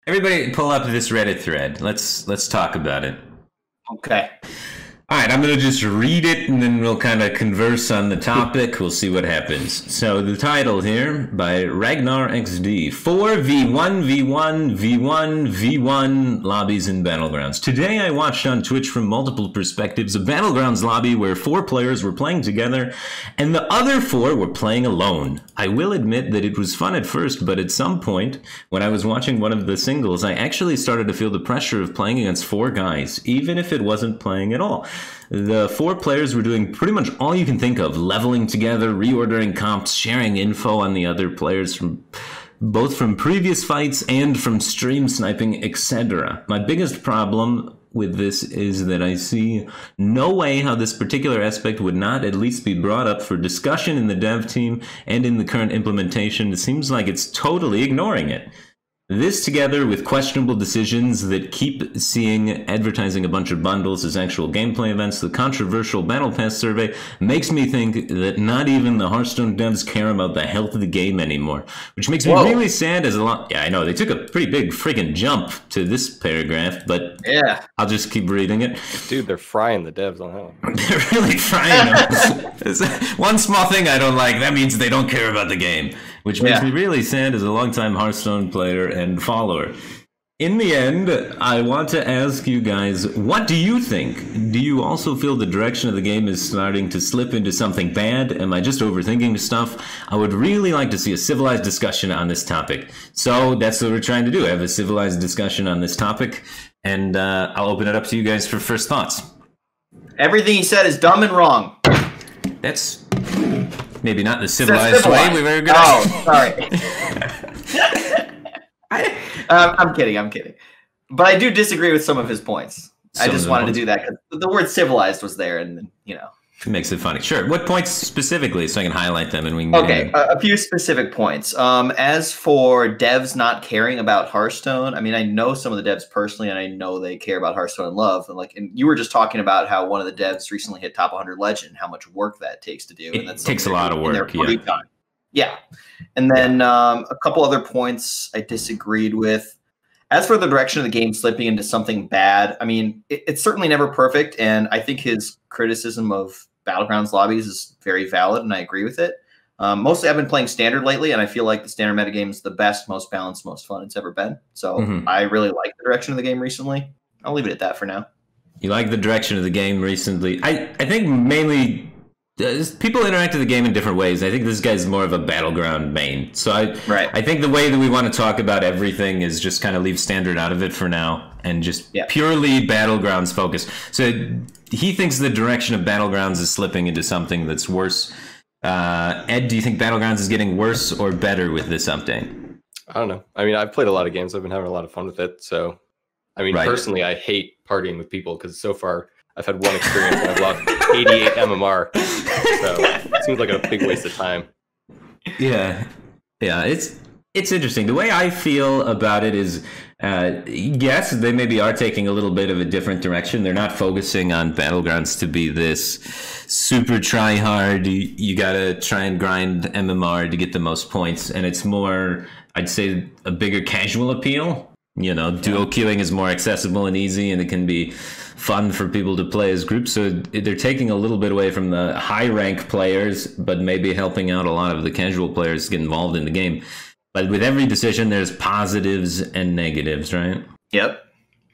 Everybody pull up this Reddit thread. Let's talk about it. Okay. All right, I'm going to just read it, and then we'll kind of converse on the topic. We'll see what happens. So the title here, by Ragnar XD, 4v1, v1, v1, v1 lobbies in Battlegrounds. Today I watched on Twitch from multiple perspectives a Battlegrounds lobby where 4 players were playing together, and the other 4 were playing alone. I will admit that it was fun at first, but at some point, when I was watching one of the singles, I actually started to feel the pressure of playing against 4 guys, even if it wasn't playing at all. The 4 players were doing pretty much all you can think of, leveling together, reordering comps, sharing info on the other players from both from previous fights and from stream sniping, etc. My biggest problem with this is that I see no way how this particular aspect would not at least be brought up for discussion in the dev team and in the current implementation. It seems like it's totally ignoring it. This, together with questionable decisions that keep seeing advertising a bunch of bundles as actual gameplay events, the controversial Battle Pass survey makes me think that not even the Hearthstone devs care about the health of the game anymore, which makes me really sad as a lot. Yeah, I know, they took a pretty big friggin' jump to this paragraph, but yeah, I'll just keep reading it. Dude, they're frying the devs on that. They're really frying them. One small thing I don't like, that means they don't care about the game, which makes me really sad as a longtime Hearthstone player and follower. In the end, I want to ask you guys, what do you think? Do you also feel the direction of the game is starting to slip into something bad? Am I just overthinking stuff? I would really like to see a civilized discussion on this topic. So that's what we're trying to do, have a civilized discussion on this topic. And I'll open it up to you guys for first thoughts. Everything he said is dumb and wrong. That's maybe not the civilized way we were going to... Oh, sorry. I'm kidding. But I do disagree with some of his points. I just wanted to do that because the word civilized was there, and you know. It makes it funny. Sure. What points specifically, so I can highlight them and we can Okay, a few specific points. As for devs not caring about Hearthstone, I mean, I know some of the devs personally, and I know they care about Hearthstone and love. And you were just talking about how one of the devs recently hit top 100 legend, how much work that takes to do. And it takes a lot of work. Yeah. And then a couple other points I disagreed with. As for the direction of the game slipping into something bad, I mean, it's certainly never perfect, and I think his criticism of Battlegrounds lobbies is very valid, and I agree with it. Mostly I've been playing Standard lately, and I feel like the Standard metagame is the best, most balanced, most fun it's ever been. So I really like the direction of the game recently. I'll leave it at that for now. You like the direction of the game recently? I think mainly... people interact with the game in different ways. I think this guy's more of a Battleground main. So I think the way that we want to talk about everything is just kind of leave Standard out of it for now and just purely Battlegrounds focus. So he thinks the direction of Battlegrounds is slipping into something that's worse. Ed, do you think Battlegrounds is getting worse or better with this update? I don't know. I mean, I've played a lot of games. I've been having a lot of fun with it. So, I mean, personally, I hate partying with people because so far I've had one experience and I've lost 88 MMR. So it seems like a big waste of time. Yeah, it's interesting. The way I feel about it is, yes, they maybe are taking a little bit of a different direction. They're not focusing on Battlegrounds to be this super try hard. You gotta try and grind MMR to get the most points, and it's more, I'd say, a bigger casual appeal. You know, duo queuing is more accessible and easy, and it can be fun for people to play as groups. So they're taking a little bit away from the high rank players, but maybe helping out a lot of the casual players to get involved in the game. But with every decision, there's positives and negatives, right? Yep.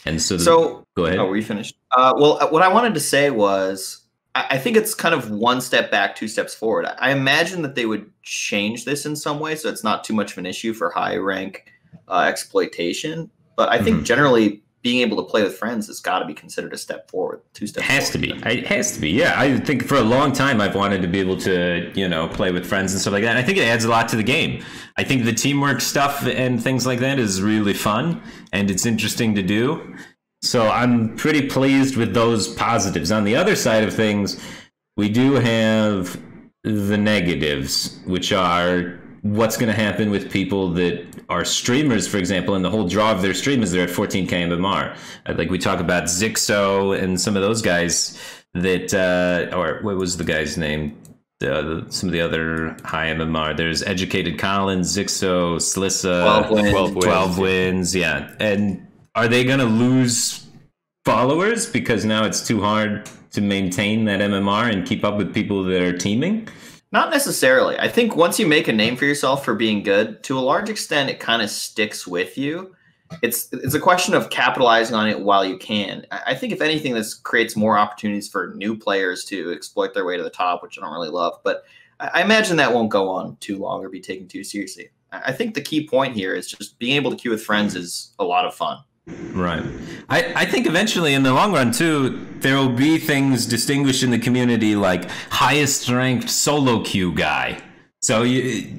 And so go ahead. Oh, were you finished? Well, what I wanted to say was, I think it's kind of one step back, 2 steps forward. I imagine that they would change this in some way, so it's not too much of an issue for high rank exploitation. But I think generally being able to play with friends has got to be considered a step forward, 2 steps forward. It has to be. Yeah, I think for a long time I've wanted to be able to, you know, play with friends and stuff like that. And I think it adds a lot to the game. I think the teamwork stuff and things like that is really fun and it's interesting to do. So I'm pretty pleased with those positives. On the other side of things, we do have the negatives, which are what's going to happen with people that are streamers, for example, and the whole draw of their stream is they're at 14k MMR. Like we talk about Zixo and some of those guys that, or what was the guy's name? some of the other high MMR. There's Educated Collins, Zixo, Slissa, 12 wins. Yeah. And are they going to lose followers because now it's too hard to maintain that MMR and keep up with people that are teaming? Not necessarily. I think once you make a name for yourself for being good, to a large extent, it kind of sticks with you. It's a question of capitalizing on it while you can. I think if anything, this creates more opportunities for new players to exploit their way to the top, which I don't really love. But I imagine that won't go on too long or be taken too seriously. I think the key point here is just being able to queue with friends is a lot of fun. Right. I think eventually in the long run, too, there will be things distinguished in the community like highest ranked solo queue guy. So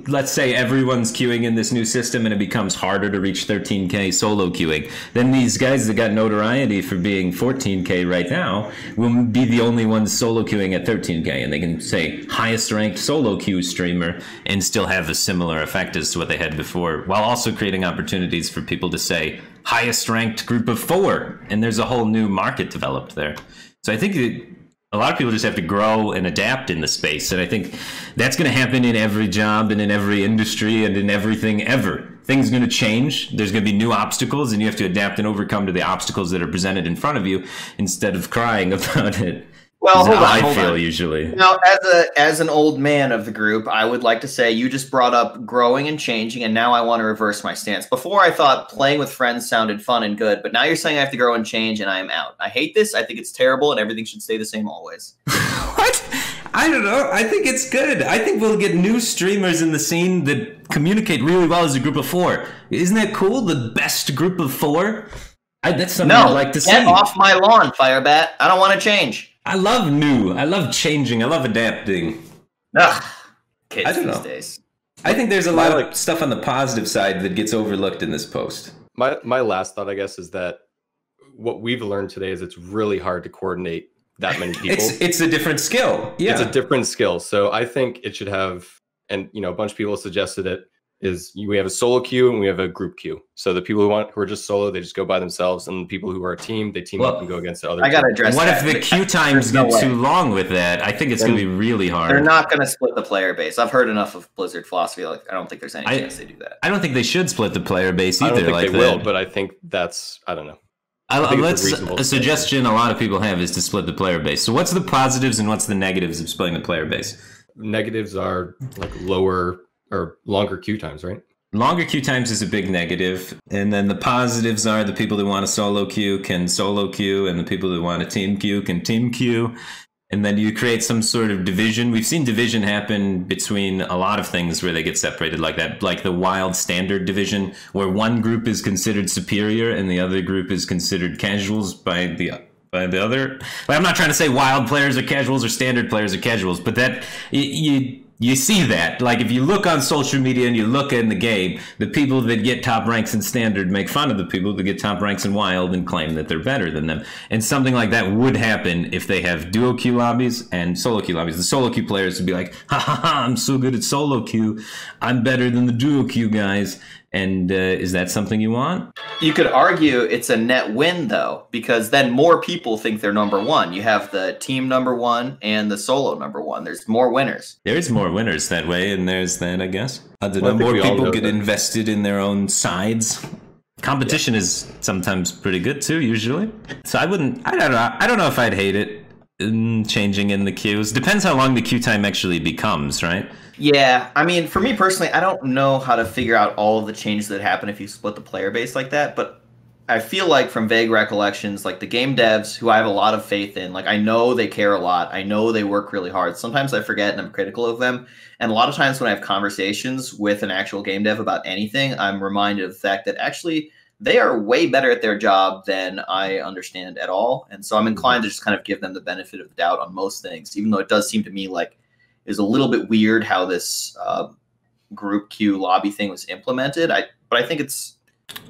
let's say everyone's queuing in this new system and it becomes harder to reach 13K solo queuing. Then these guys that got notoriety for being 14K right now will be the only ones solo queuing at 13K. And they can say highest ranked solo queue streamer and still have a similar effect as to what they had before, while also creating opportunities for people to say highest ranked group of 4. And there's a whole new market developed there. So I think a lot of people just have to grow and adapt in the space. And I think that's going to happen in every job and in every industry and in everything ever. Things are going to change. There's going to be new obstacles, and you have to adapt and overcome to the obstacles that are presented in front of you instead of crying about it. Well, hold on, I feel usually. Now, as an old man of the group, I would like to say you just brought up growing and changing, and now I want to reverse my stance. Before, I thought playing with friends sounded fun and good, but now you're saying I have to grow and change, and I am out. I hate this. I think it's terrible, and everything should stay the same always. What? I don't know. I think it's good. I think we'll get new streamers in the scene that communicate really well as a group of 4. Isn't that cool? The best group of 4? That's something I'd like to see. Get off my lawn, Firebat. I don't want to change. I love new. I love changing. I love adapting. Ugh, kids I don't these know. days. I think there's a lot of stuff on the positive side that gets overlooked in this post. My last thought, I guess, is that what we've learned today is it's really hard to coordinate that many people. It's a different skill. Yeah. It's a different skill. So I think it should have, and a bunch of people suggested it, is we have a solo queue and we have a group queue. So the people who are just solo, they just go by themselves, and the people who are a team, they team up and go against the other. I gotta address what that. if the queue times get too long with that? I think it's going to be really hard. They're not going to split the player base. I've heard enough of Blizzard philosophy. Like, I don't think there's any chance they do that. I don't think they should split the player base either. I don't think like they will, but I think that's, I don't know. A suggestion a lot of people have is to split the player base. So what's the positives and what's the negatives of splitting the player base? Negatives are like lower or longer queue times, right? Longer queue times is a big negative. And then the positives are the people that want a solo queue can solo queue, and the people that want a team queue can team queue. And then you create some sort of division. We've seen division happen between a lot of things where they get separated like that, like the wild standard division, where one group is considered superior and the other group is considered casuals by the other. But I'm not trying to say wild players are casuals or standard players are casuals, but that you see that. Like, if you look on social media and you look in the game, the people that get top ranks in standard make fun of the people that get top ranks in wild and claim that they're better than them. And something like that would happen if they have duo queue lobbies and solo queue lobbies. The solo queue players would be like, ha ha ha, I'm so good at solo queue. I'm better than the duo queue guys. And is that something you want? You could argue it's a net win, though, because then more people think they're number one. You have the team number one and the solo number one. There's more winners. There's more winners that way, and there's that, I guess. I don't know, more people get invested in their own sides. Competition is sometimes pretty good, too, usually. So I don't know if I'd hate it, changing in the queues. Depends how long the queue time actually becomes, right? Yeah, I mean, for me personally, I don't know how to figure out all of the changes that happen if you split the player base like that, but I feel like from vague recollections, like the game devs, who I have a lot of faith in, like I know they care a lot, I know they work really hard. Sometimes I forget and I'm critical of them, and a lot of times when I have conversations with an actual game dev about anything, I'm reminded of the fact that actually they are way better at their job than I understand at all, and so I'm inclined to just kind of give them the benefit of the doubt on most things, even though it does seem to me like is a little bit weird how this group queue lobby thing was implemented. But I think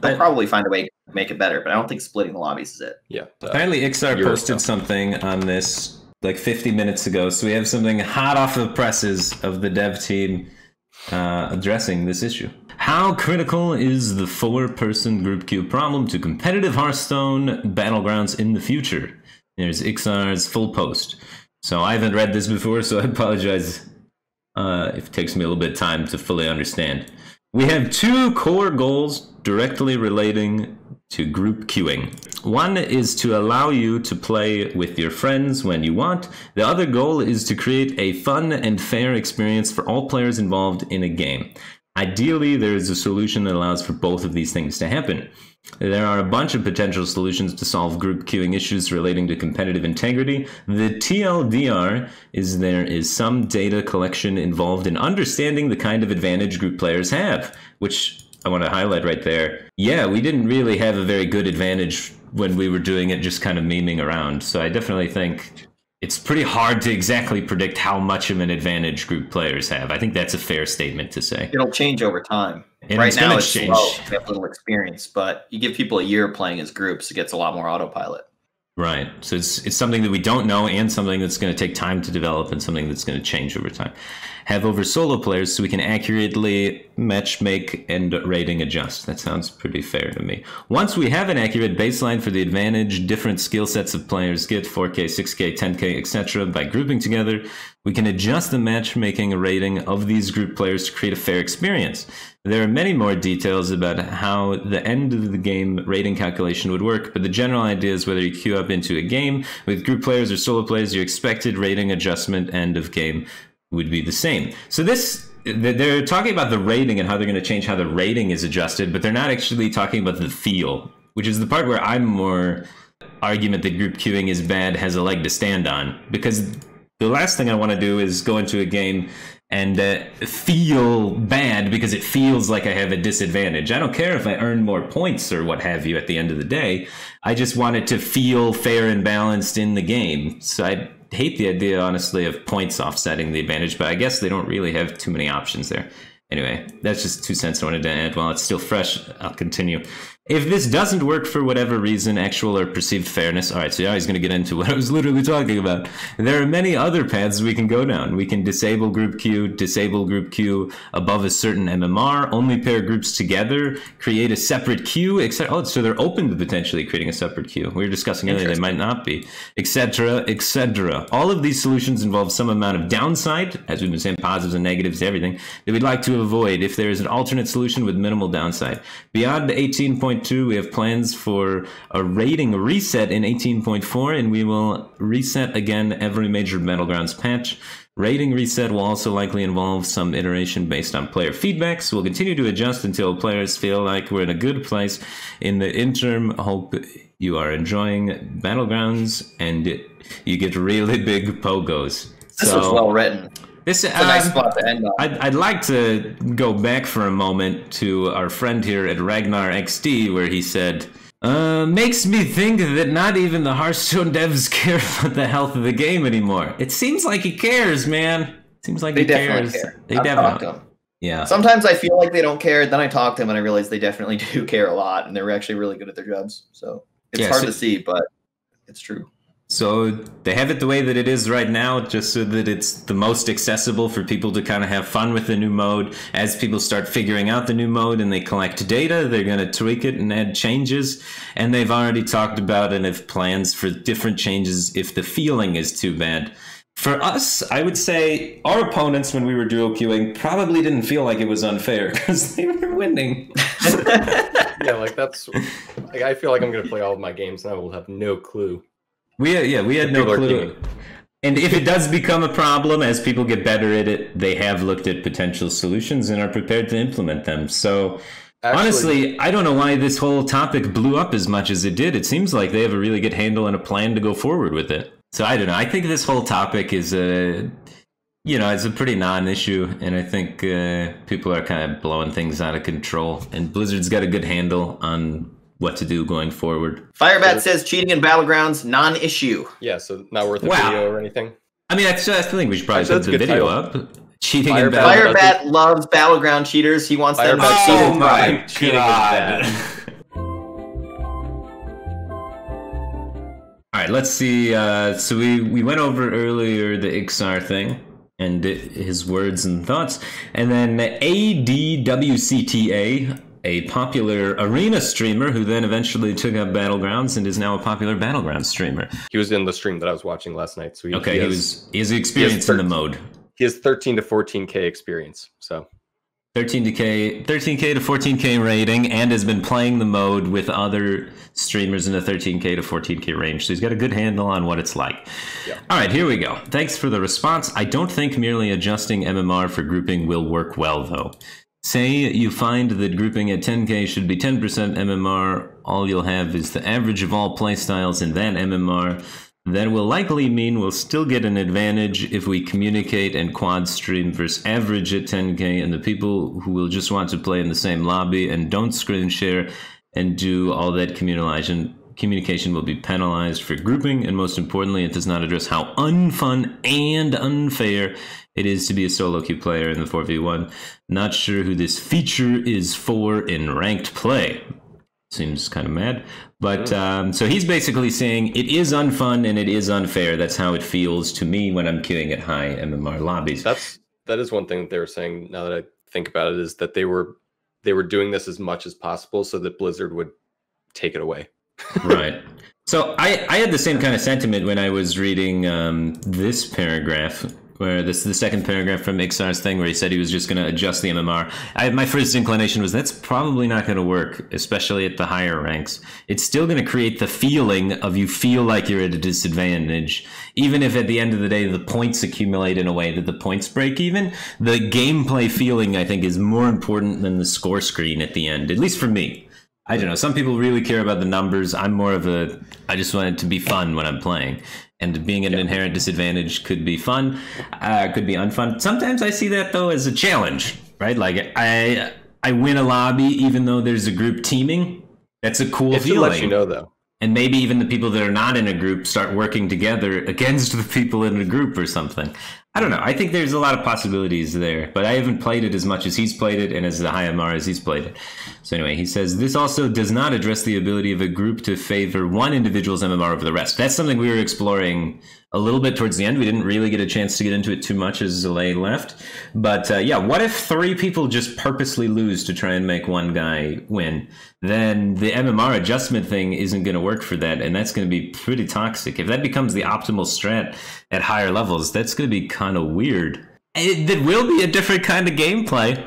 they'll probably find a way to make it better, but I don't think splitting the lobbies is it. Yeah. Apparently Ixar posted something on this like 50 minutes ago, so we have something hot off the presses of the dev team addressing this issue. How critical is the 4-person group queue problem to competitive Hearthstone Battlegrounds in the future? There's Ixar's full post. So I haven't read this before, so I apologize if it takes me a little bit of time to fully understand. We have 2 core goals directly relating to group queuing. One is to allow you to play with your friends when you want. The other goal is to create a fun and fair experience for all players involved in a game. Ideally, there is a solution that allows for both of these things to happen. There are a bunch of potential solutions to solve group queuing issues relating to competitive integrity. The TLDR is there is some data collection involved in understanding the kind of advantage group players have, which I want to highlight right there. Yeah, we didn't really have a very good advantage when we were doing it, just kind of memeing around. So I definitely think it's pretty hard to exactly predict how much of an advantage group players have. I think that's a fair statement to say. It'll change over time. And right now it's slow. We have little experience, but you give people a year playing as groups, it gets a lot more autopilot. Right. So it's something that we don't know, and something that's going to take time to develop, and something that's going to change over time. Have over solo players so we can accurately matchmake and rating adjust. That sounds pretty fair to me. Once we have an accurate baseline for the advantage different skill sets of players get, 4K, 6K, 10K, etc., by grouping together, we can adjust the matchmaking rating of these group players to create a fair experience. There are many more details about how the end of the game rating calculation would work, but the general idea is whether you queue up into a game with group players or solo players, your expected rating adjustment end of game would be the same. So they're talking about the rating and how they're going to change how the rating is adjusted, but they're not actually talking about the feel, which is the part where I'm more argument that group queuing is bad has a leg to stand on, because the last thing I want to do is go into a game and feel bad because it feels like I have a disadvantage. I don't care if I earn more points or what have you at the end of the day. I just want it to feel fair and balanced in the game. So I hate the idea, honestly, of points offsetting the advantage, but I guess they don't really have too many options there. Anyway, that's just 2 cents I wanted to add. While it's still fresh, I'll continue. If this doesn't work for whatever reason, actual or perceived fairness, all right, so now he's going to get into what I was literally talking about. There are many other paths we can go down. We can disable group queue above a certain MMR, only pair groups together, create a separate queue, etc. Oh, so they're open to potentially creating a separate queue. We were discussing earlier they might not be, etc., etc. All of these solutions involve some amount of downside, as we've been saying, positives and negatives to everything, that we'd like to avoid if there is an alternate solution with minimal downside. Beyond 18.2, we have plans for a rating reset in 18.4, and we will reset again every major Battlegrounds patch. Rating reset will also likely involve some iteration based on player feedback, so we'll continue to adjust until players feel like we're in a good place. In the interim, hope you are enjoying Battlegrounds and you get really big pogos. This was well written. This is a nice spot to end on. I'd like to go back for a moment to our friend here at Ragnar_XD, where he said, makes me think that not even the Hearthstone devs care about the health of the game anymore. It seems like he cares, man. Seems like he cares. They definitely care. Yeah. Sometimes I feel like they don't care, then I talk to them and I realize they definitely do care a lot, and they're actually really good at their jobs. So it's hard to see, but it's true. So they have it the way that it is right now, just so that it's the most accessible for people to kind of have fun with the new mode. As people start figuring out the new mode and they collect data, they're going to tweak it and add changes. And they've already talked about and have plans for different changes if the feeling is too bad. For us, I would say our opponents, when we were duo queuing, probably didn't feel like it was unfair because they were winning. Yeah, like that's... Like, I feel like I'm going to play all of my games and I will have no clue. We had no clue. And if it does become a problem, as people get better at it, they have looked at potential solutions and are prepared to implement them. So honestly, I don't know why this whole topic blew up as much as it did. It seems like they have a really good handle and a plan to go forward with it. So I don't know. I think this whole topic is it's a pretty non-issue, and I think people are kind of blowing things out of control. And Blizzard's got a good handle on what to do going forward. Firebat says cheating in Battlegrounds, non-issue. Yeah, so not worth a video or anything. I mean, I think we should probably put the video up. Cheating in Battlegrounds. Firebat loves Battleground cheaters. He wants them to see oh my god. All right, let's see. So we went over earlier the Ixar thing and his words and thoughts, and then ADWCTA, a popular arena streamer who then eventually took up Battlegrounds and is now a popular Battlegrounds streamer. He was in the stream that I was watching last night. So he has experience in the mode. he has 13 to 14K experience. So 13K to 14K rating, and has been playing the mode with other streamers in the 13K to 14K range. So he's got a good handle on what it's like. Yeah. All right, here we go. Thanks for the response. I don't think merely adjusting MMR for grouping will work well, though. Say you find that grouping at 10K should be 10% MMR. All you'll have is the average of all playstyles in that MMR. That will likely mean we'll still get an advantage if we communicate and quad stream versus average at 10K, and the people who will just want to play in the same lobby and don't screen share and do all that communication will be penalized for grouping, and most importantly, it does not address how unfun and unfair it is to be a solo queue player in the 4v1. Not sure who this feature is for in ranked play. Seems kind of mad. But so he's basically saying it is unfun and it is unfair. That's how it feels to me when I'm queuing at high MMR lobbies. That is one thing that they were saying, now that I think about it, is that they were doing this as much as possible so that Blizzard would take it away. Right. So I had the same kind of sentiment when I was reading this paragraph, where this is the second paragraph from Ixar's thing, where he said he was just going to adjust the MMR. My first inclination was that's probably not going to work, especially at the higher ranks. It's still going to create the feeling of you feel like you're at a disadvantage, even if at the end of the day the points accumulate in a way that the points break even. The gameplay feeling, I think, is more important than the score screen at the end, at least for me. I don't know. Some people really care about the numbers. I'm more of I just want it to be fun when I'm playing. And being at an inherent disadvantage could be fun, could be unfun. Sometimes I see that, though, as a challenge, right? Like, I win a lobby even though there's a group teaming. That's a cool feeling. To let you know, though. And maybe even the people that are not in a group start working together against the people in a group or something. I don't know. I think there's a lot of possibilities there, but I haven't played it as much as he's played it and as the high MR as he's played it. So anyway, he says, this also does not address the ability of a group to favor one individual's MMR over the rest. That's something we were exploring a little bit towards the end. We didn't really get a chance to get into it too much as Zalae left. But yeah, what if 3 people just purposely lose to try and make one guy win? Then the MMR adjustment thing isn't going to work for that, and that's going to be pretty toxic. If that becomes the optimal strat at higher levels, that's going to be kind of weird. It will be a different kind of gameplay,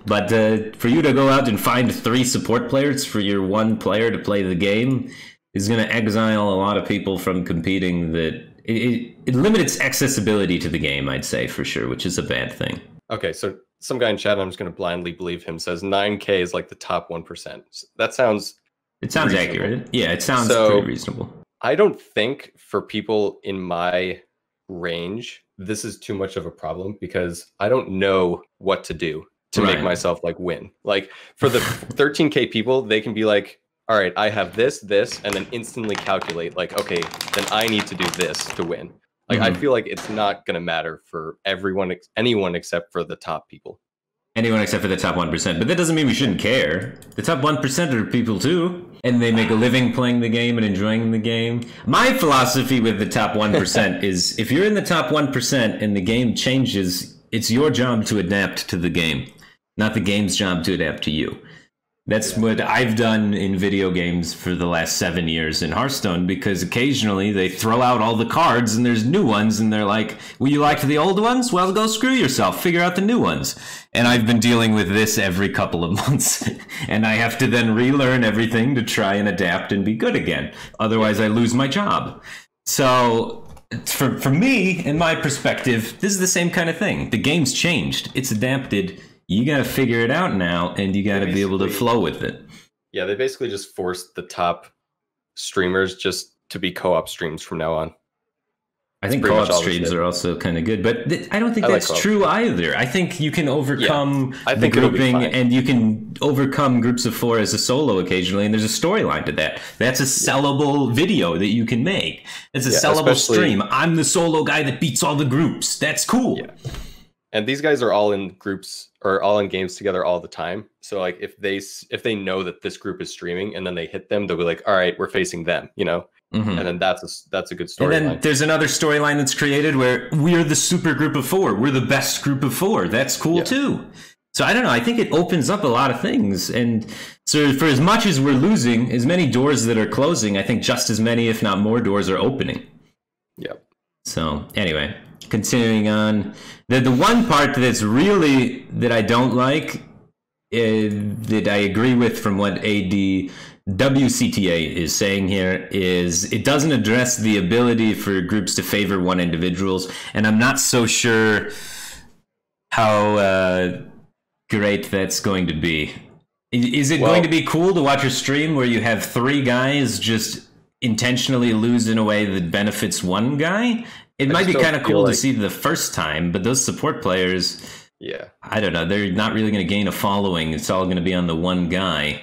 but for you to go out and find 3 support players for your one player to play the game is going to exile a lot of people from competing. That it limits accessibility to the game, I'd say, for sure, which is a bad thing. Okay, so some guy in chat, I'm just going to blindly believe him, says 9K is like the top 1%. That sounds... It sounds reasonable. Accurate. Yeah, it sounds pretty reasonable. I don't think for people in my range, this is too much of a problem, because I don't know what to do to make myself like win. Like for the 13K people, they can be like, all right, I have this, and then instantly calculate like, okay, then I need to do this to win. Like, I feel like it's not going to matter for anyone except for the top people. Anyone except for the top 1%. But that doesn't mean we shouldn't care. The top 1% are people too. And they make a living playing the game and enjoying the game. My philosophy with the top 1% is if you're in the top 1% and the game changes, it's your job to adapt to the game, not the game's job to adapt to you. That's what I've done in video games for the last 7 years in Hearthstone, because occasionally they throw out all the cards and there's new ones and they're like, well, you liked the old ones? Well, go screw yourself. Figure out the new ones. And I've been dealing with this every couple of months. And I have to then relearn everything to try and adapt and be good again. Otherwise, I lose my job. So for me, in my perspective, this is the same kind of thing. The game's changed. It's adapted. You got to figure it out now, and you got to be able to flow with it. Yeah, they basically just forced the top streamers just to be co-op streams from now on. I think co-op streams are also kind of good, but I don't think that's true either. I think you can overcome the grouping, and you can overcome groups of 4 as a solo occasionally, and there's a storyline to that. That's a sellable video that you can make. It's a sellable stream. I'm the solo guy that beats all the groups. That's cool. Yeah. And these guys are all in groups or all in games together all the time. So like if they know that this group is streaming and then they hit them, they'll be like, all right, we're facing them, you know? And then that's a good storyline. And then there's another storyline that's created where we're the super group of 4. We're the best group of 4. That's cool too. So I don't know. I think it opens up a lot of things. And so for as much as we're losing, as many doors that are closing, I think just as many, if not more, doors are opening. Yep. So anyway, continuing on, the one part that's really that I don't like, that I agree with from what ADWCTA is saying here, is it doesn't address the ability for groups to favor one individuals, and I'm not so sure how great that's going to be. Is it going to be cool to watch a stream where you have 3 guys just intentionally lose in a way that benefits one guy? It might be kind of cool to see the first time, but those support players, I don't know, they're not really going to gain a following. It's all going to be on the one guy.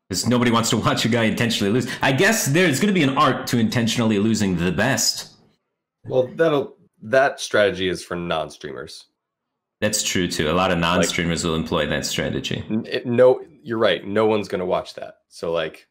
Because nobody wants to watch a guy intentionally lose. I guess there's going to be an art to intentionally losing the best. Well, that strategy is for non-streamers. That's true too. A lot of non-streamers will employ that strategy. No, you're right. No one's going to watch that. So like,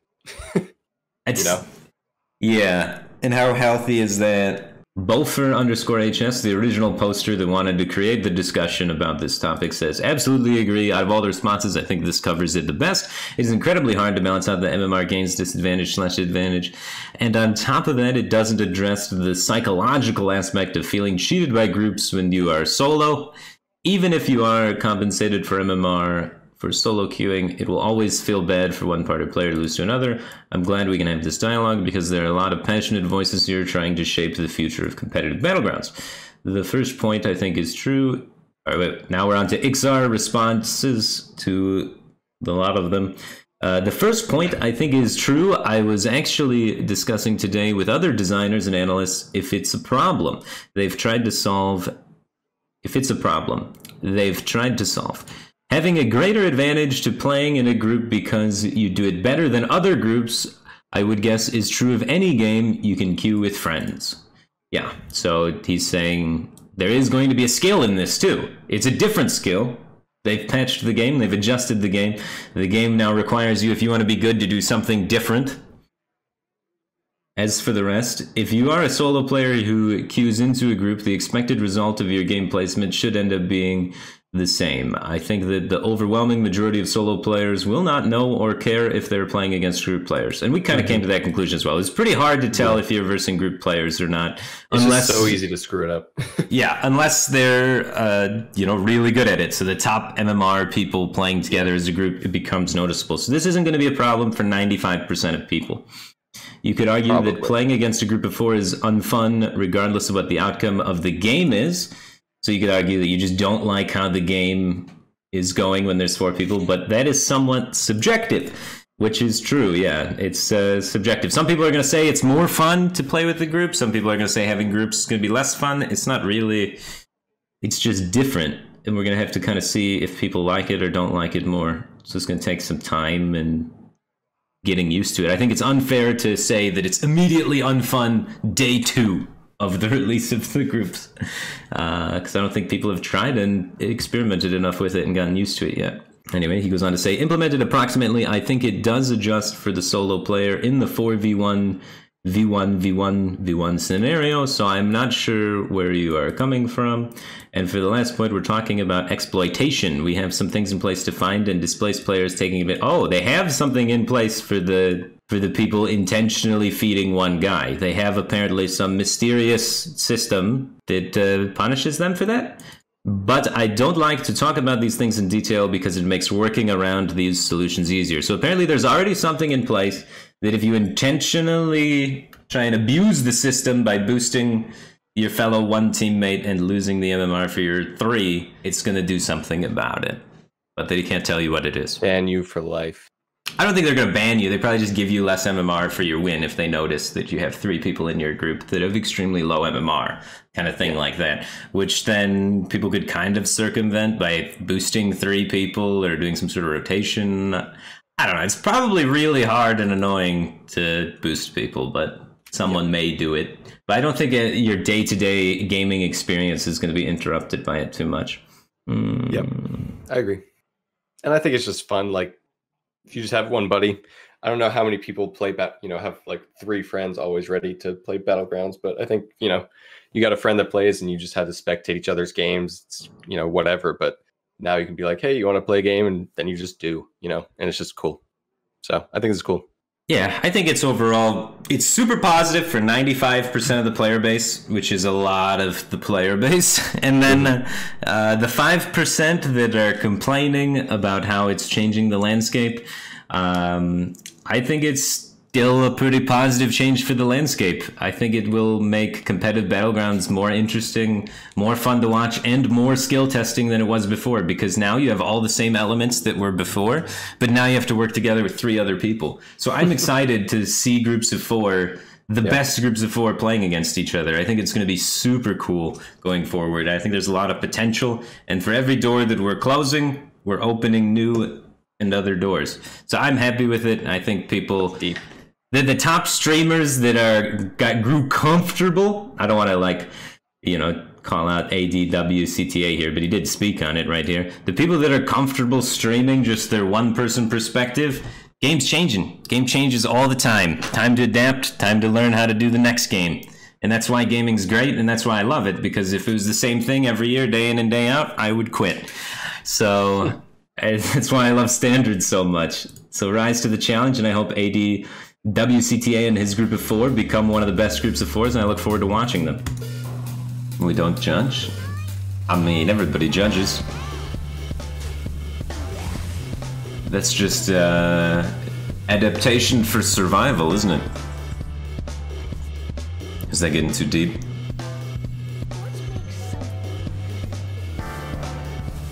Yeah. And how healthy is that? Bolfer_HS, the original poster that wanted to create the discussion about this topic, says, absolutely agree. Out of all the responses, I think this covers it the best. It is incredibly hard to balance out the MMR gains disadvantage/advantage. And on top of that, it doesn't address the psychological aspect of feeling cheated by groups when you are solo. Even if you are compensated for MMR for solo queuing, it will always feel bad for one party player to lose to another. I'm glad we can have this dialogue because there are a lot of passionate voices here trying to shape the future of competitive battlegrounds. The first point I think is true. All right, now we're on to XR responses to a lot of them. The first point I think is true. I was actually discussing today with other designers and analysts if it's a problem. They've tried to solve. If it's a problem, they've tried to solve. Having a greater advantage to playing in a group because you do it better than other groups, I would guess, is true of any game you can queue with friends. Yeah, so he's saying there is going to be a skill in this too. It's a different skill. They've patched the game, they've adjusted the game. The game now requires you, if you want to be good, to do something different. As for the rest, if you are a solo player who queues into a group, the expected result of your game placement should end up being the same. I think that the overwhelming majority of solo players will not know or care if they're playing against group players. And we kind of came to that conclusion as well. It's pretty hard to tell if you're versing group players or not. It's just so easy to screw it up. Yeah, unless they're really good at it. So the top MMR people playing together as a group, it becomes noticeable. So this isn't going to be a problem for 95% of people. You could argue that playing against a group of 4 is unfun regardless of what the outcome of the game is. So you could argue that you just don't like how the game is going when there's 4 people, but that is somewhat subjective, which is true. Yeah, it's subjective. Some people are going to say it's more fun to play with the group. Some people are going to say having groups is going to be less fun. It's not really, it's just different. And we're going to have to kind of see if people like it or don't like it more. So it's going to take some time and getting used to it. I think it's unfair to say that it's immediately unfun day 2 of the release of the groups, because I don't think people have tried and experimented enough with it and gotten used to it yet. Anyway, he goes on to say, implemented approximately, I think it does adjust for the solo player in the 4v1, V1 scenario, so I'm not sure where you are coming from. And for the last point, we're talking about exploitation. We have some things in place to find and displace players taking a bit. Oh, they have something in place for the people intentionally feeding one guy. They have apparently some mysterious system that punishes them for that. But I don't like to talk about these things in detail because it makes working around these solutions easier. So apparently there's already something in place that if you intentionally try and abuse the system by boosting your fellow one teammate and losing the MMR for your 3, it's going to do something about it. But they can't tell you what it is. Ban you for life. I don't think they're going to ban you. They probably just give you less MMR for your win if they notice that you have 3 people in your group that have extremely low MMR, kind of thing like that, which then people could kind of circumvent by boosting 3 people or doing some sort of rotation. I don't know. It's probably really hard and annoying to boost people, but someone may do it. But I don't think your day-to-day gaming experience is going to be interrupted by it too much. Yep, I agree. And I think it's just fun, like, if you just have one buddy. I don't know how many people play have like 3 friends always ready to play Battlegrounds, but I think, you got a friend that plays and you just have to spectate each other's games, it's, whatever. But now you can be like, hey, you want to play a game? And then you just do, and it's just cool. So I think it's cool. Yeah, I think it's overall, it's super positive for 95% of the player base, which is a lot of the player base. And then the 5% that are complaining about how it's changing the landscape, I think it's still a pretty positive change for the landscape. I think it will make competitive Battlegrounds more interesting, more fun to watch, and more skill testing than it was before, because now you have all the same elements that were before, but now you have to work together with 3 other people. So I'm excited to see groups of 4, the best groups of 4 playing against each other. I think it's going to be super cool going forward. I think there's a lot of potential, and for every door that we're closing, we're opening new and other doors. So I'm happy with it. I think people... The top streamers that grew comfortable. I don't want to, like, you know, call out Adwcta here, but he did speak on it right here. The people that are comfortable streaming just their one-person perspective, game's changing. Game changes all the time. Time to adapt, time to learn how to do the next game. And that's why gaming's great, and that's why I love it, because if it was the same thing every year, day in and day out, I would quit. So that's why I love standards so much. So rise to the challenge, and I hope Adwcta and his group of 4 become one of the best groups of 4s, and I look forward to watching them. We don't judge. I mean, everybody judges. That's just adaptation for survival, isn't it? Is that getting too deep?